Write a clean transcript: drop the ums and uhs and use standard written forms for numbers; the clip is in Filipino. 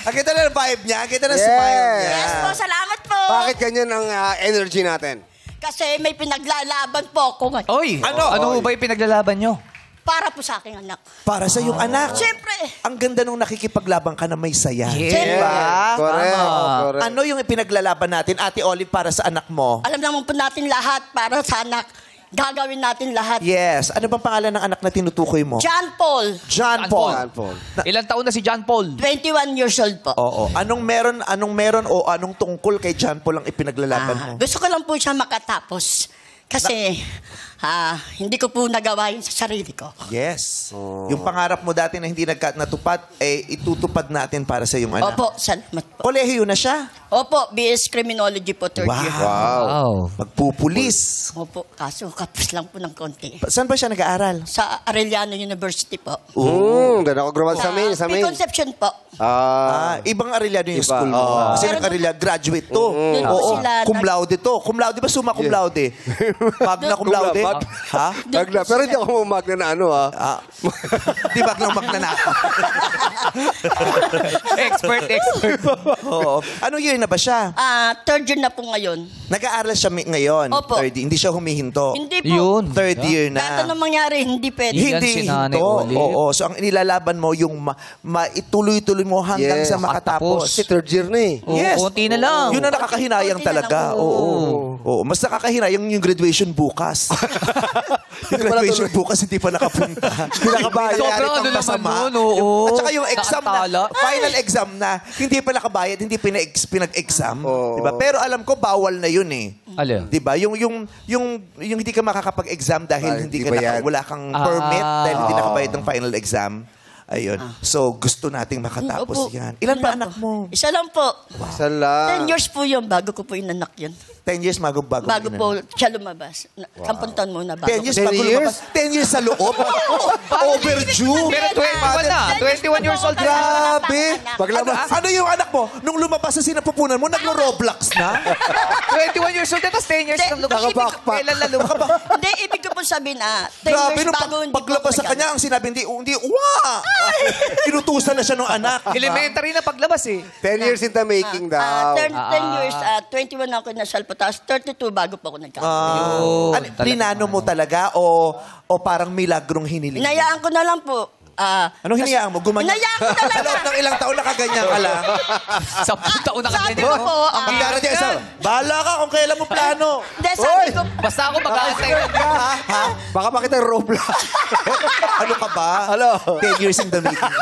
Ang kita na vibe niya, ang kita na smile niya. Yes po, salamat po. Bakit ganyan ang energy natin? Kasi may pinaglalaban po ako ngayon. Oy, ano ba yung pinaglalaban nyo? Para po sa aking anak. Para sa iyong anak. Siyempre. Ang ganda nung nakikipaglaban ka na may saya. Yes. Diba? Correct. Ano yung ipinaglalaban natin, Ate Olive, para sa anak mo? Alam naman po natin lahat para sa anak. Gagawin natin lahat. Yes. Ano bang pangalan ng anak na tinutukoy mo? John Paul. John Paul. John Paul. Ilang taon na si John Paul? 21 years old po. Oo. Anong meron o anong tungkol kay John Paul ang ipinaglalaban mo? Gusto ko lang po siya makatapos. Kasi hindi ko po nagawa yun sa sarili ko. Yes. Yung pangarap mo dati na hindi natupad, itutupad natin para sa iyong anak. Opo, salamat po. Kolehiyo na siya. Opo, BS Criminology po, third year. Wow. Magpupulis. Opo, kaso kapos lang po ng konti. Saan ba siya nag-aaral? Sa Arellano University po. Doon ako graduate sa main. Preconception po. Ibang Arellano yung Iba. school. Kasi nag-Arellano, graduate to. Doon po Oo, sila cum laude to. Cum laude ba? Summa cum laude. Magna cum laude. Ha? Magna. Pero hindi ako magna na ano, ha? Di ba lang magnanakaw? Expert. Oo. Ano year na ba siya? Third year na po ngayon. Nag-aaral siya ngayon. Opo. Third year. Hindi siya humihinto. Hindi po. Yun. Third year na. Kahit anong mangyari, hindi pwede. Yan Hindi si Nanay hinto. Olive. Oo. So, ang inilalaban mo, yung maituloy-tuloy mo hanggang Yes. sa makatapos. Kasi third year na eh. Yes. Konti na lang. Yun ang nakakahinayang Konti na talaga. lang po. Oo. Mas nakakahinayang yung graduation bukas. Yung graduation bukas, hindi pa nakapunta. Pinakabayad. Sobrang ano naman nun, oo. At saka yung exam na, Nakatala. final exam na, hindi pa nakabayad, hindi pinag-exam. Diba? Pero alam ko, bawal na yun eh. Alin? Diba? Yung hindi ka makakapag-exam dahil hindi hindi ka bayad. wala kang permit dahil hindi nakabayad ng final exam. Ayun. So, gusto nating makatapos Opo. yan. Ilan ba Wala anak po. mo? Isa lang po. Salam. 10 years po yun bago ko po inanak yun. 10 years bago Bago po siya lumabas. Kampung taon muna bago. 10 years 10 bago years? lumabas. 10 years sa loob? Overdue? Pero 21 na. 21 years old. Grabe. Paglabas. Ano yung anak mo? Nung lumabas sa sinapupunan mo, nagro-Roblox na? 21 years old. Tapos 10 years Hindi, na lumabas. naka-backpack. Kailan na lumabas? Hindi, ibig ko po sabihin 10 Grabe, years nung bago hindi paglabas sa kanya, ang sinabi, hindi, Inutusan na siya ng anak. Elementary na paglabas eh. 10 years in the making daw. 10 years, 21 ako nasal po. Tapos 32 bago pa ako Yun. Plinano mo talaga o parang milagrong hiniling mo? Hinayaan ko na lang po. Anong hinayaan mo? Gumanyan? Hinayaan ko talaga. Sa loob ng ilang taon, nakaganyan ka lang. 10 taon na Sabi ganyan. ko no? po, Ang darating sa, bahala ka kung kailan mo plano. Hindi, sabi ko, Basta ako mag-aantay. Ha? Baka makita yung Roblox. Ano ka ba? 10 years in the making.